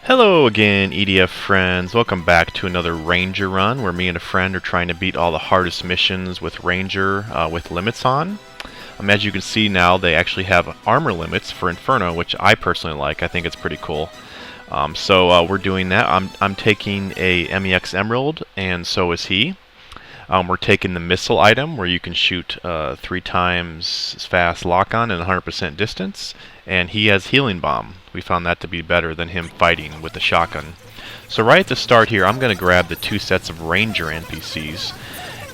Hello again, EDF friends. Welcome back to another Ranger run where me and a friend are trying to beat all the hardest missions with Ranger with limits on. As you can see now, they actually have armor limits for Inferno, which I personally like. I think it's pretty cool. We're doing that. I'm taking a MEX Emerald, and so is he. We're taking the missile item where you can shoot 3 times as fast lock-on and 100% distance, and he has healing bomb. We found that to be better than him fighting with the shotgun. So right at the start here, I'm going to grab the 2 sets of Ranger NPCs,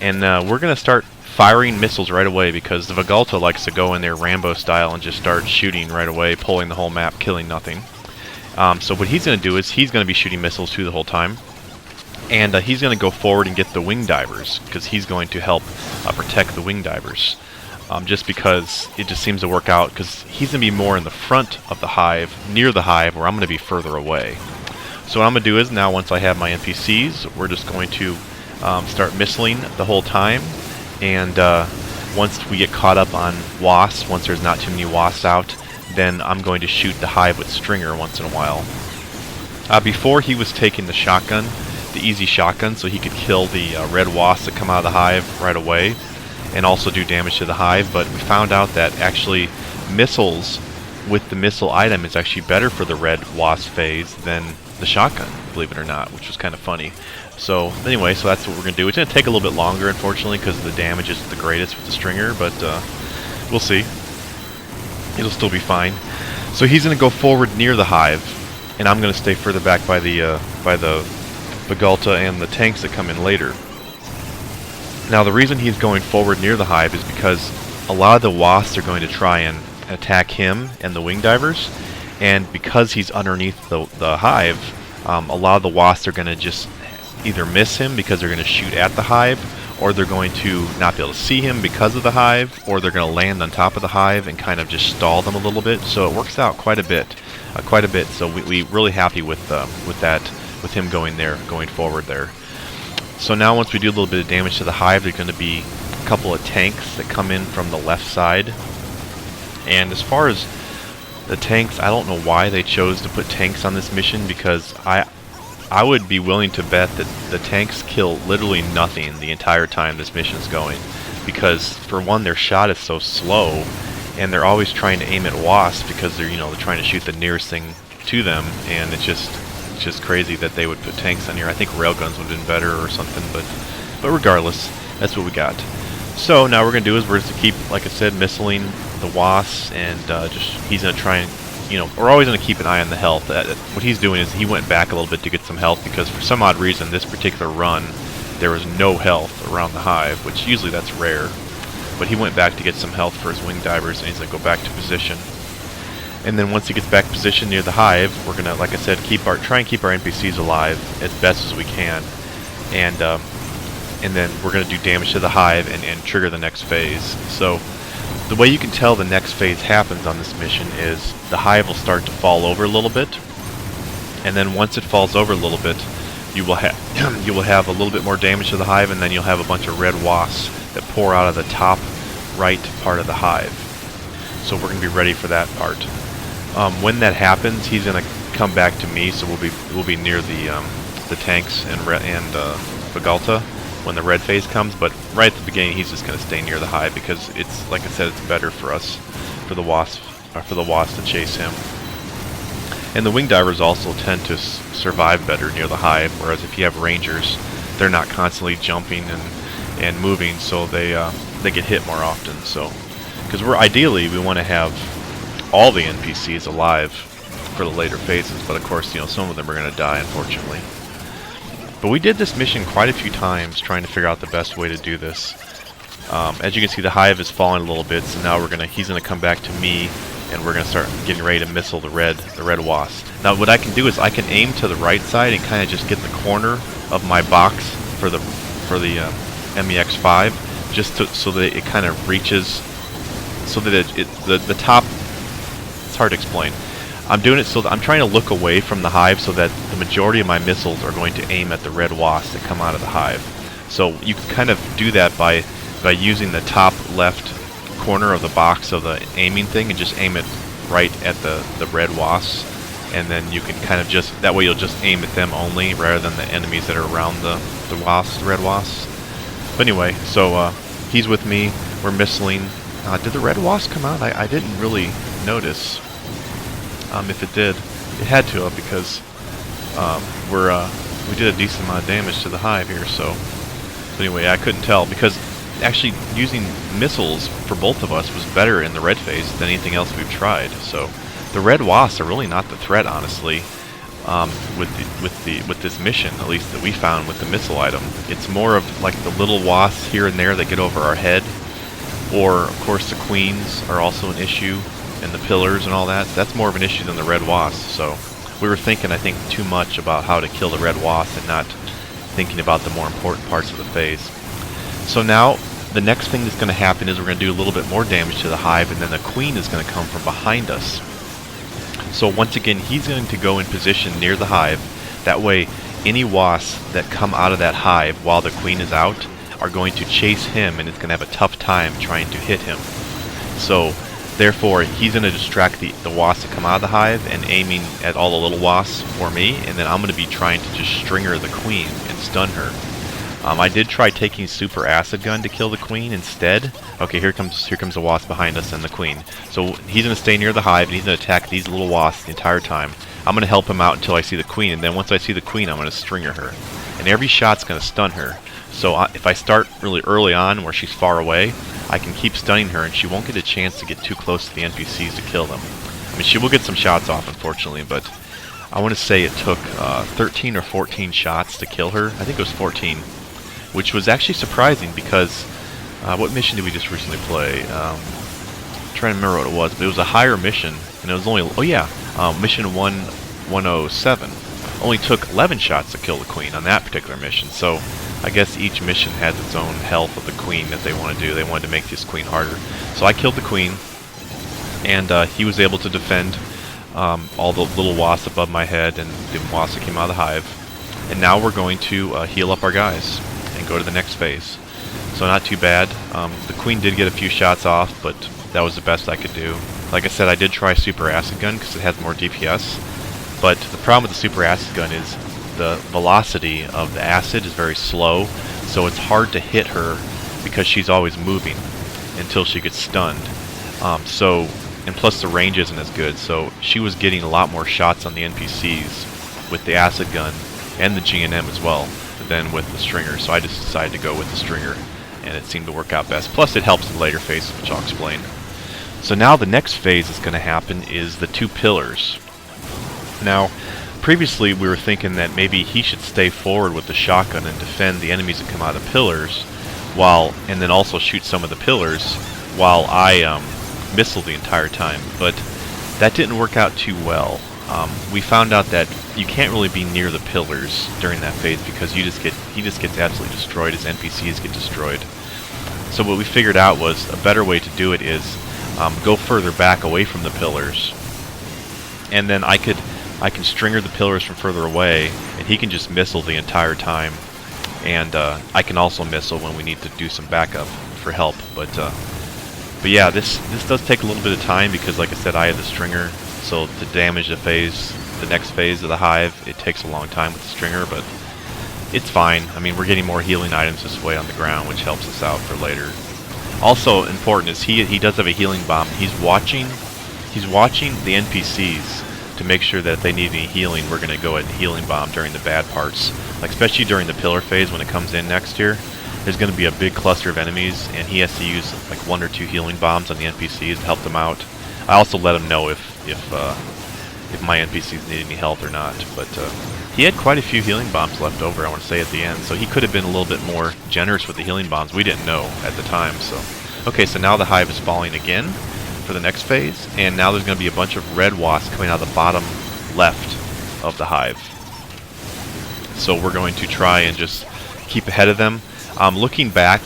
and we're going to start firing missiles right away because the Vagalta likes to go in there Rambo style and just start shooting right away, pulling the whole map, killing nothing. So what he's going to do is he's going to be shooting missiles too the whole time. And he's going to go forward and get the wing divers, because he's going to help protect the wing divers. Just because it just seems to work out, because he's going to be more in the front of the hive, near the hive, where I'm going to be further away. So what I'm going to do is, now once I have my NPCs, we're just going to start missiling the whole time. And once we get caught up on wasps, once there's not too many wasps out, then I'm going to shoot the hive with Stringer once in a while. Before he was taking the shotgun, the easy shotgun, so he could kill the red wasps that come out of the hive right away and also do damage to the hive, but we found out that actually missiles with the missile item is actually better for the red wasp phase than the shotgun, believe it or not, which was kind of funny. So anyway, so that's what we're going to do. It's going to take a little bit longer, unfortunately, because the damage isn't the greatest with the Stringer, but we'll see. It'll still be fine. So he's going to go forward near the hive, and I'm going to stay further back by the Vagalta and the tanks that come in later. Now the reason he's going forward near the hive is because a lot of the wasps are going to try and attack him and the wing divers, and because he's underneath the hive, a lot of the wasps are going to just either miss him because they're going to shoot at the hive, or they're going to not be able to see him because of the hive, or they're going to land on top of the hive and kind of just stall them a little bit. So it works out quite a bit. So we're really happy with that. With him going forward there. So now once we do a little bit of damage to the hive, there's going to be a couple of tanks that come in from the left side. And as far as the tanks, I don't know why they chose to put tanks on this mission, because I would be willing to bet that the tanks kill literally nothing the entire time this mission is going. Because for one, their shot is so slow, and they're always trying to aim at wasps because they're trying to shoot the nearest thing to them, and it's just crazy that they would put tanks on here. I think railguns would have been better or something, but regardless, that's what we got. So now what we're going to do is we're just going to keep, like I said, missiling the wasps, and he's going to try and, we're always going to keep an eye on the health. What he's doing is he went back a little bit to get some health, because for some odd reason this particular run there was no health around the hive, which usually that's rare. But he went back to get some health for his wing divers, and he's going to go back to position. And then once he gets back positioned near the hive, we're gonna, like I said, try and keep our NPCs alive as best as we can, and then we're gonna do damage to the hive and trigger the next phase. So the way you can tell the next phase happens on this mission is the hive will start to fall over a little bit, and then once it falls over a little bit, you will have a little bit more damage to the hive, and then you'll have a bunch of red wasps that pour out of the top right part of the hive. So we're gonna be ready for that part. When that happens, he's going to come back to me, so we'll be near the tanks and Vagalta when the red phase comes. But right at the beginning, he's just going to stay near the hive, because it's, like I said, it's better for us, for the wasp to chase him. And the wing divers also tend to survive better near the hive, whereas if you have rangers, they're not constantly jumping and moving, so they get hit more often. So because ideally we want to have all the NPCs alive for the later phases, but of course, some of them are going to die, unfortunately. But we did this mission quite a few times, trying to figure out the best way to do this. As you can see, the hive is falling a little bit, so now he's going to come back to me, and we're going to start getting ready to missile the red wasp. Now, what I can do is I can aim to the right side and kind of just get the corner of my box for the MEX5, just so that it kind of reaches, so that the top. It's hard to explain. I'm doing it so that I'm trying to look away from the hive, so that the majority of my missiles are going to aim at the red wasps that come out of the hive. So you can kind of do that by using the top left corner of the box of the aiming thing and just aim it right at the red wasps. and then you can kind of just, that way you'll just aim at them only rather than the enemies that are around the red wasps. But anyway, so he's with me, we're missiling. Did the red wasp come out? I didn't really notice. If it did, it had to have, because we did a decent amount of damage to the hive here. So anyway, I couldn't tell, because actually using missiles for both of us was better in the red phase than anything else we've tried. So the red wasps are really not the threat, honestly, with this mission, at least that we found with the missile item. It's more of like the little wasps here and there that get over our head, or of course the queens are also an issue, and the pillars and all that. That's more of an issue than the red wasp. So we were thinking, I think, too much about how to kill the red wasp and not thinking about the more important parts of the phase. So now the next thing that's going to happen is we're going to do a little bit more damage to the hive, and then the queen is going to come from behind us. So once again, he's going to go in position near the hive. That way any wasps that come out of that hive while the queen is out are going to chase him, and it's going to have a tough time trying to hit him. So therefore he's going to distract the wasps that come out of the hive and aiming at all the little wasps for me, and then I'm going to be trying to just stringer the queen and stun her. I did try taking super acid gun to kill the queen instead. Okay, here comes the wasp behind us and the queen. So he's going to stay near the hive, and he's going to attack these little wasps the entire time. I'm going to help him out until I see the queen, and then once I see the queen, I'm going to stringer her. And every shot's going to stun her. So if I start really early on where she's far away, I can keep stunning her, and she won't get a chance to get too close to the NPCs to kill them. I mean, she will get some shots off, unfortunately, but I want to say it took 13 or 14 shots to kill her. I think it was 14, which was actually surprising, because what mission did we just recently play? I'm trying to remember what it was, but it was a higher mission, and it was only, mission 107. Only took 11 shots to kill the queen on that particular mission. So I guess each mission has its own health of the queen that they want to do. They wanted to make this queen harder. So I killed the queen, and he was able to defend all the little wasps above my head and the wasps that came out of the hive. And now we're going to heal up our guys and go to the next phase. So not too bad. The queen did get a few shots off, but that was the best I could do. Like I said, I did try super acid gun because it has more DPS. But the problem with the super acid gun is the velocity of the acid is very slow, so it's hard to hit her because she's always moving until she gets stunned. And plus the range isn't as good, so she was getting a lot more shots on the NPCs with the acid gun and the GNM as well than with the stringer. So I just decided to go with the stringer, and it seemed to work out best. Plus it helps in later phases, which I'll explain. So now the next phase that's going to happen is the two pillars. Now, previously we were thinking that maybe he should stay forward with the shotgun and defend the enemies that come out of the pillars, and then also shoot some of the pillars while I missile the entire time. But that didn't work out too well. We found out that you can't really be near the pillars during that phase because he just gets absolutely destroyed. His NPCs get destroyed. So what we figured out was a better way to do it is go further back away from the pillars, and then I can stringer the pillars from further away, and he can just missile the entire time. And I can also missile when we need to do some backup for help. But yeah, this does take a little bit of time because, like I said, I have the stringer. So to damage the next phase of the hive, it takes a long time with the stringer, but it's fine. I mean, we're getting more healing items this way on the ground, which helps us out for later. Also important is he does have a healing bomb. He's watching the NPCs to make sure that if they need any healing, we're going to go ahead and healing bomb during the bad parts. Like especially during the pillar phase when it comes in next year, there's going to be a big cluster of enemies, and he has to use like 1 or 2 healing bombs on the NPCs to help them out. I also let him know if my NPCs need any help or not. But he had quite a few healing bombs left over, I want to say, at the end. So he could have been a little bit more generous with the healing bombs. We didn't know at the time. So okay, so now the hive is falling again for the next phase, and now there's going to be a bunch of red wasps coming out of the bottom left of the hive. So we're going to try and just keep ahead of them. Looking back,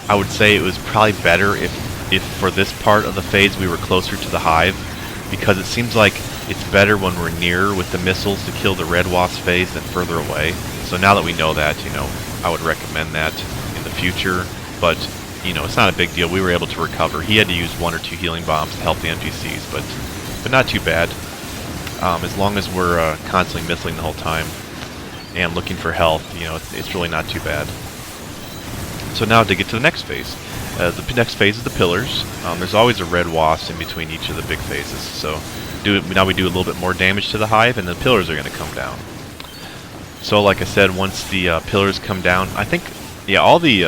I would say it was probably better if for this part of the phase we were closer to the hive, because it seems like it's better when we're near with the missiles to kill the red wasp phase than further away. So now that we know that, I would recommend that in the future. But it's not a big deal. We were able to recover. He had to use 1 or 2 healing bombs to help the NPCs, but not too bad. as long as we're constantly missing the whole time and looking for health, you know, it's really not too bad. So now to get to the next phase. The next phase is the pillars. There's always a red wasp in between each of the big phases. So now we do a little bit more damage to the hive, and the pillars are going to come down. So like I said, once the pillars come down, I think, yeah, all the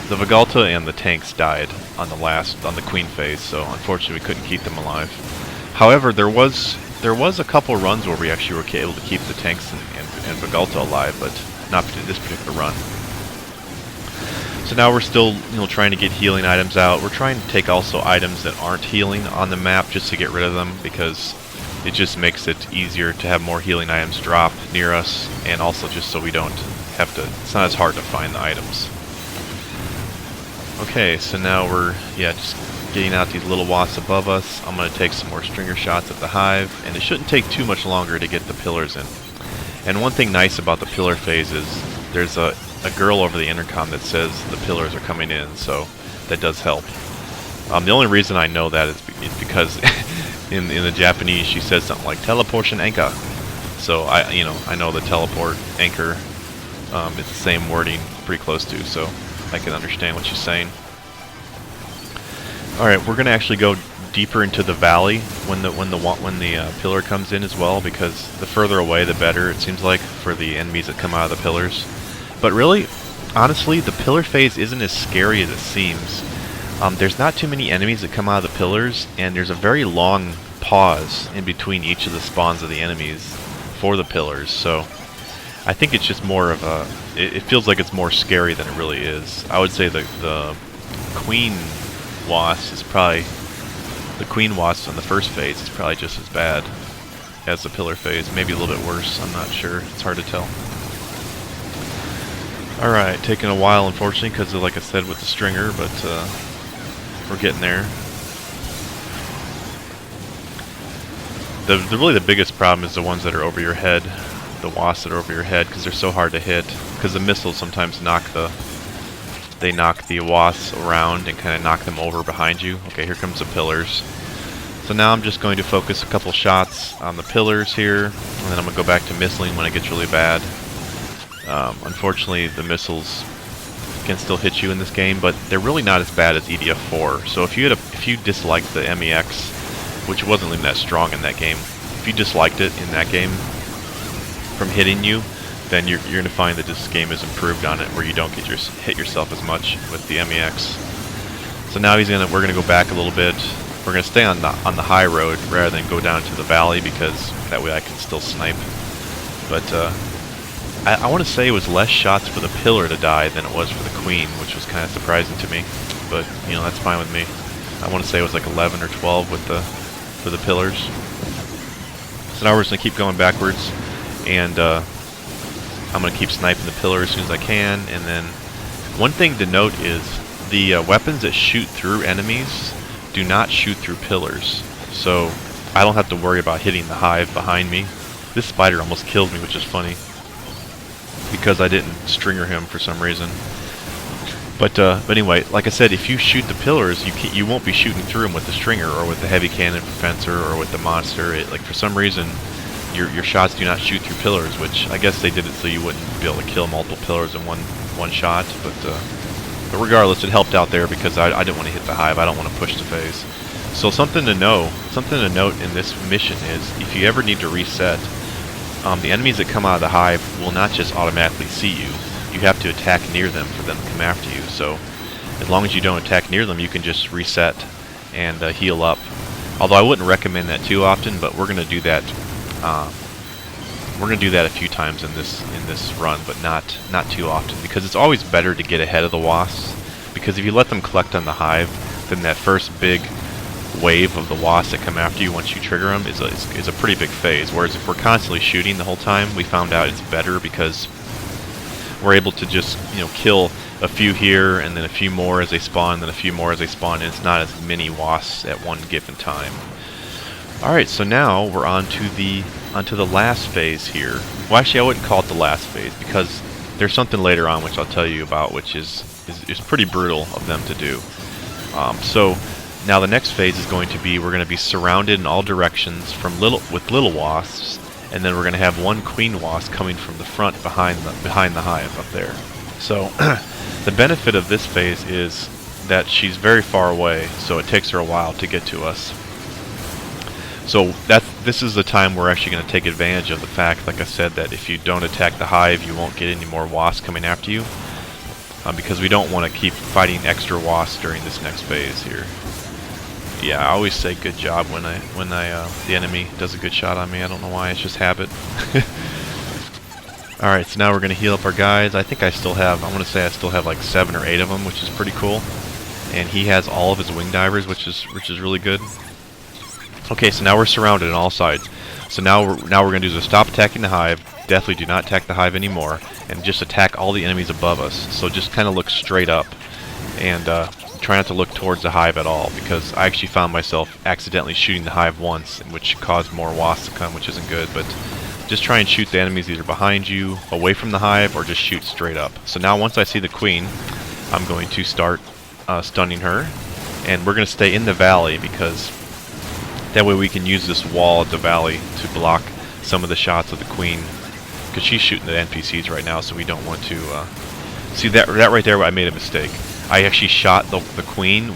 Vigalta and the tanks died on the queen phase. So unfortunately, we couldn't keep them alive. However, there was a couple runs where we actually were able to keep the tanks and Vigalta alive, but not this particular run. So now we're still, you know, trying to get healing items out. We're trying to take also items that aren't healing on the map just to get rid of them, because it just makes it easier to have more healing items drop near us, and also just so we don't have to, it's not as hard to find the items. Okay, so now we're, yeah, just getting out these little wasps above us. I'm going to take some more stringer shots at the hive, and it shouldn't take too much longer to get the pillars in. And one thing nice about the pillar phase is there's a girl over the intercom that says the pillars are coming in, so that does help. The only reason I know that is because in the Japanese she says something like teleportation anchor. So I know the teleport anchor. It's the same wording, pretty close to, so I can understand what she's saying. All right, we're gonna actually go deeper into the valley when the pillar comes in as well, because the further away the better, it seems like, for the enemies that come out of the pillars. But really, honestly, the pillar phase isn't as scary as it seems. There's not too many enemies that come out of the pillars, and there's a very long pause in between each of the spawns of the enemies for the pillars. So I think it's just more of a, it feels like it's more scary than it really is. I would say the queen wasp is probably, the queen wasp in the first phase is probably just as bad as the pillar phase. Maybe a little bit worse, I'm not sure. It's hard to tell. Alright, taking a while unfortunately because like I said with the stringer, but we're getting there. Really the biggest problem is the ones that are over your head, the wasps that are over your head, because they're so hard to hit, because the missiles sometimes knock the wasps around and kind of knock them over behind you. Okay, here comes the pillars. So now I'm just going to focus a couple shots on the pillars here, and then I'm going to go back to missiling when it gets really bad. Unfortunately, the missiles can still hit you in this game, but they're really not as bad as EDF 4. So if you disliked the MEX, which wasn't even that strong in that game, if you disliked it in that game from hitting you, then you're going to find that this game is improved on it, where you don't hit yourself as much with the MEX. So now we're going to go back a little bit. We're going to stay on the high road rather than go down to the valley, because that way I can still snipe. But I want to say it was less shots for the pillar to die than it was for the queen, which was kind of surprising to me. But you know, that's fine with me. I want to say it was like 11 or 12 for the pillars. So now we're just going to keep going backwards, and I'm going to keep sniping the pillar as soon as I can. And then one thing to note is the weapons that shoot through enemies do not shoot through pillars, so I don't have to worry about hitting the hive behind me. This spider almost killed me, which is funny, because I didn't stringer him for some reason. But anyway, like I said, if you shoot the pillars, you won't be shooting through them with the stringer or with the heavy cannon fencer or with the monster. Like for some reason, your shots do not shoot through pillars, which I guess they did it so you wouldn't be able to kill multiple pillars in one shot. But regardless, it helped out there because I didn't want to hit the hive. I don't want to push the phase. So something to note in this mission is if you ever need to reset, the enemies that come out of the hive will not just automatically see you. You have to attack near them for them to come after you. So as long as you don't attack near them, you can just reset and heal up. Although I wouldn't recommend that too often, but we're going to do that. We're going to do that a few times in this run, but not too often, because it's always better to get ahead of the wasps. Because if you let them collect on the hive, then that first big wave of the wasps that come after you once you trigger them is a pretty big phase. Whereas if we're constantly shooting the whole time, we found out it's better because we're able to just, you know, kill a few here and then a few more as they spawn, and then a few more as they spawn, and it's not as many wasps at one given time. Alright, so now we're onto the last phase here. Well, actually I wouldn't call it the last phase, because there's something later on which I'll tell you about, which is pretty brutal of them to do. So Now the next phase is going to be, we're going to be surrounded in all directions with little wasps, and then we're going to have one queen wasp coming from the front behind the hive up there. So the benefit of this phase is that she's very far away, so it takes her a while to get to us. So this is the time we're actually going to take advantage of the fact, like I said, that if you don't attack the hive, you won't get any more wasps coming after you, because we don't want to keep fighting extra wasps during this next phase here. Yeah, I always say good job when the enemy does a good shot on me. I don't know why, it's just habit. Alright, so now we're going to heal up our guys. I think I still have, I want to say I still have like 7 or 8 of them, which is pretty cool. And he has all of his wing divers, which is really good. Okay, so now we're surrounded on all sides. So now we're going to do is stop attacking the hive. Definitely do not attack the hive anymore, and just attack all the enemies above us. So just kind of look straight up, and try not to look towards the hive at all, because I actually found myself accidentally shooting the hive once, which caused more wasps to come, which isn't good. But just try and shoot the enemies either behind you, away from the hive, or just shoot straight up. So now once I see the queen, I'm going to start stunning her, and we're going to stay in the valley, because that way we can use this wall at the valley to block some of the shots of the queen, because she's shooting the NPCs right now, so we don't want to see that right there. I made a mistake. I actually shot the queen,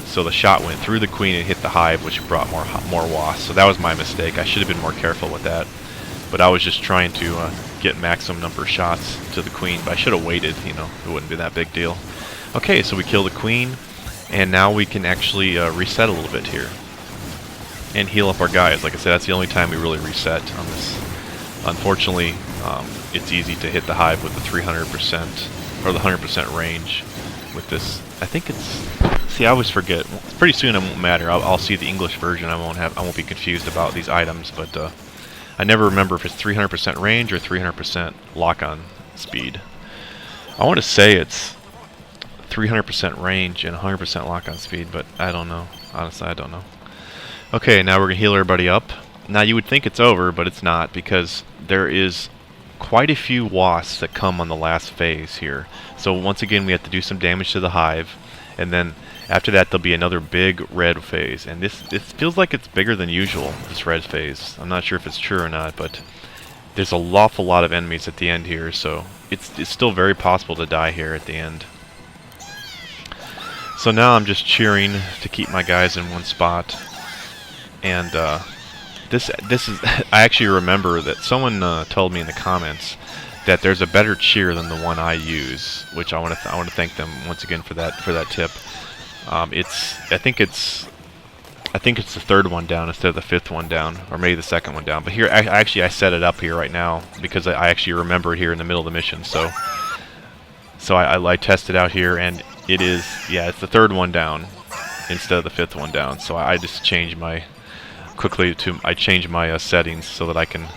so the shot went through the queen and hit the hive, which brought more wasps. So that was my mistake. I should have been more careful with that. But I was just trying to get maximum number of shots to the queen. But I should have waited. You know, it wouldn't be that big deal. Okay, so we kill the queen, and now we can actually reset a little bit here and heal up our guys. Like I said, that's the only time we really reset on this. Unfortunately, it's easy to hit the hive with the 300% or the 100% range. With this, I think it's. See, I always forget. Pretty soon it won't matter. I'll see the English version. I won't be confused about these items. But I never remember if it's 300% range or 300% lock-on speed. I want to say it's 300% range and 100% lock-on speed, but I don't know. Honestly, I don't know. Okay, now we're gonna heal everybody up. Now you would think it's over, but it's not, because there is quite a few wasps that come on the last phase here. So once again, we have to do some damage to the hive, and then after that there'll be another big red phase. And this feels like it's bigger than usual, this red phase. I'm not sure if it's true or not, but there's an awful lot of enemies at the end here, so it's still very possible to die here at the end. So now I'm just cheering to keep my guys in one spot, and this is I actually remember that someone told me in the comments that there's a better cheer than the one I use, which I want to thank them once again for that tip. I think it's the third one down instead of the fifth one down, or maybe the second one down. But here, I set it up here right now because I actually remember it here in the middle of the mission. So I tested out here, and it is, yeah, it's the third one down instead of the fifth one down. So I just changed my settings so that I can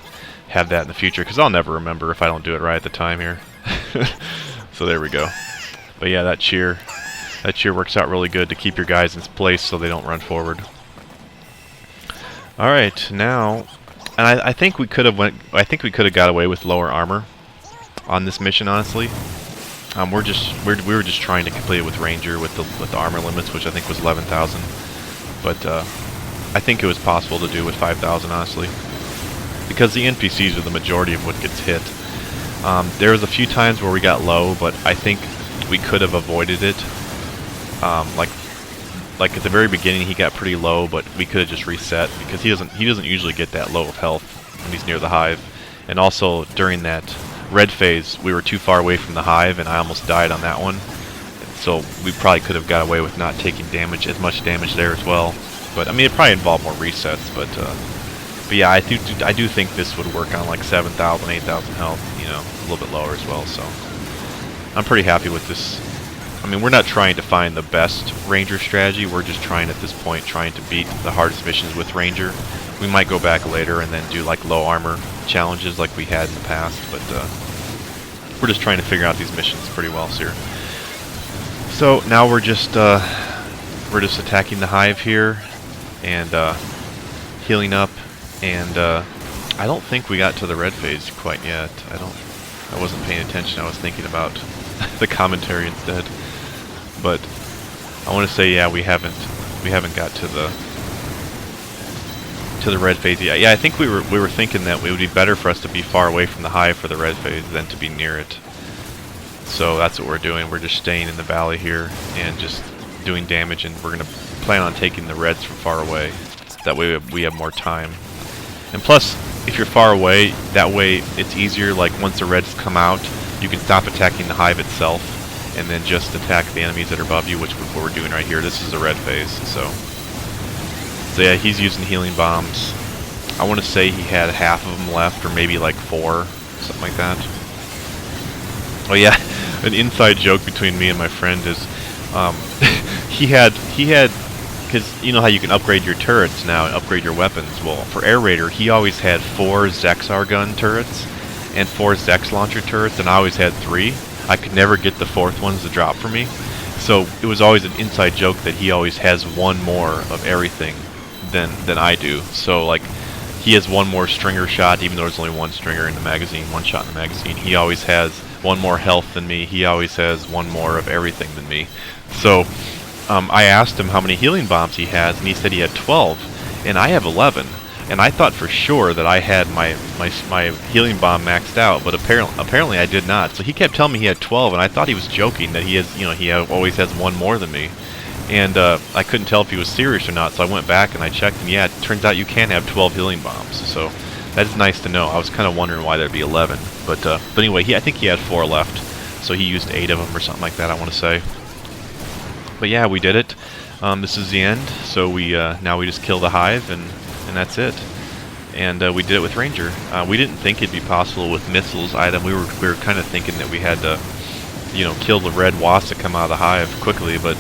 have that in the future, because I'll never remember if I don't do it right at the time here. So there we go. But yeah, that cheer works out really good to keep your guys in place so they don't run forward. All right, now, and I think we could have got away with lower armor on this mission, honestly. We were just trying to complete it with Ranger with the armor limits, which I think was 11,000. But I think it was possible to do with 5,000, honestly, because the NPCs are the majority of what gets hit. There was a few times where we got low, but I think we could have avoided it. Like at the very beginning, he got pretty low, but we could have just reset, because he doesn't usually get that low of health when he's near the hive. And also during that red phase, we were too far away from the hive, and I almost died on that one. So we probably could have got away with not taking as much damage there as well. But I mean, it probably involved more resets. But yeah, I do think this would work on like 7,000, 8,000 health. You know, a little bit lower as well. So I'm pretty happy with this. I mean, we're not trying to find the best Ranger strategy. We're just trying at this point to beat the hardest missions with Ranger. We might go back later and then do like low armor challenges like we had in the past. But we're just trying to figure out these missions pretty well here. So now we're just attacking the hive here and healing up, and I don't think we got to the red phase quite yet. I wasn't paying attention. I was thinking about the commentary instead. But I want to say, yeah, we haven't We haven't got to the red phase yet. Yeah, I think we were thinking that it would be better for us to be far away from the hive for the red phase than to be near it. So that's what we're doing. We're just staying in the valley here and just doing damage, and we're gonna plan on taking the reds from far away. That way we have more time. And plus, if you're far away, that way it's easier. Like once the reds come out, you can stop attacking the hive itself and then just attack the enemies that are above you, which is what we're doing right here. This is the red phase, so yeah, he's using healing bombs. I want to say he had half of them left, or maybe like 4, something like that. Oh yeah, an inside joke between me and my friend is he had because you know how you can upgrade your turrets now and upgrade your weapons. Well, for Air Raider, he always had 4 Zexar gun turrets and 4 Zex launcher turrets, and I always had 3. I could never get the 4th ones to drop for me, so it was always an inside joke that he always has 1 more of everything than I do. So like, he has 1 more stringer shot, even though there's only 1 stringer in the magazine, 1 shot in the magazine. He always has 1 more health than me. He always has 1 more of everything than me. So I asked him how many healing bombs he has, and he said he had 12, and I have 11. And I thought for sure that I had my healing bomb maxed out, but apparently I did not. So he kept telling me he had 12, and I thought he was joking that he has, you know, he always has 1 more than me. And I couldn't tell if he was serious or not, so I went back and I checked, and yeah, it turns out you can have 12 healing bombs. So that is nice to know. I was kind of wondering why there'd be 11, but anyway, I think he had 4 left, so he used 8 of them or something like that, I want to say. But yeah, we did it. This is the end. So we now we just kill the hive, and that's it. And we did it with Ranger. We didn't think it'd be possible with missiles either. We were kind of thinking that we had to, you know, kill the red wasps that come out of the hive quickly, but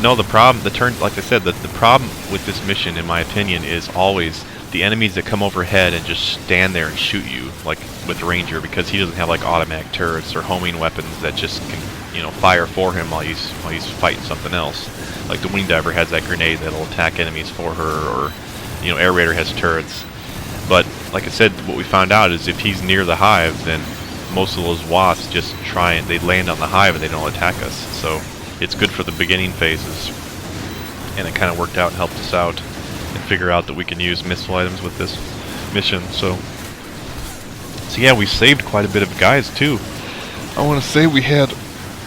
no, the problem, like I said, the problem with this mission, in my opinion, is always the enemies that come overhead and just stand there and shoot you, like with Ranger, because he doesn't have like automatic turrets or homing weapons that just can, you know, fire for him while he's fighting something else. Like the Wing Diver has that grenade that'll attack enemies for her, or you know, Air Raider has turrets. But like I said, what we found out is if he's near the hive, then most of those wasps just they land on the hive and they don't attack us. So it's good for the beginning phases, and it kind of worked out and helped us out and figure out that we can use missile items with this mission. So yeah, we saved quite a bit of guys too. I want to say we had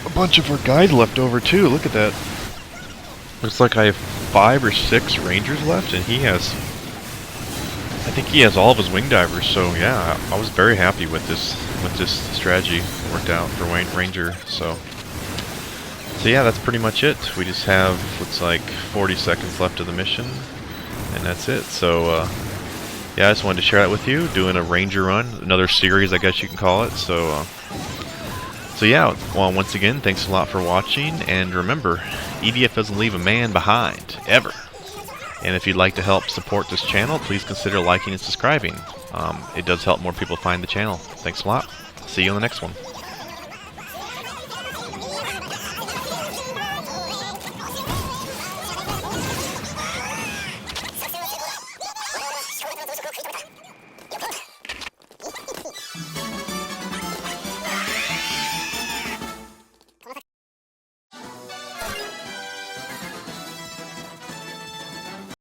a bunch of our guys left over too. Look at that. Looks like I have 5 or 6 Rangers left, and he has, I think he has all of his Wing Divers. So yeah, I was very happy with this strategy. It worked out for Ranger. So yeah, that's pretty much it. We just have, looks like 40 seconds left of the mission, and that's it. So yeah, I just wanted to share that with you, doing a Ranger run, another series I guess you can call it. So yeah, well, once again, thanks a lot for watching, and remember, EDF doesn't leave a man behind, ever. And if you'd like to help support this channel, please consider liking and subscribing. It does help more people find the channel. Thanks a lot. See you on the next one.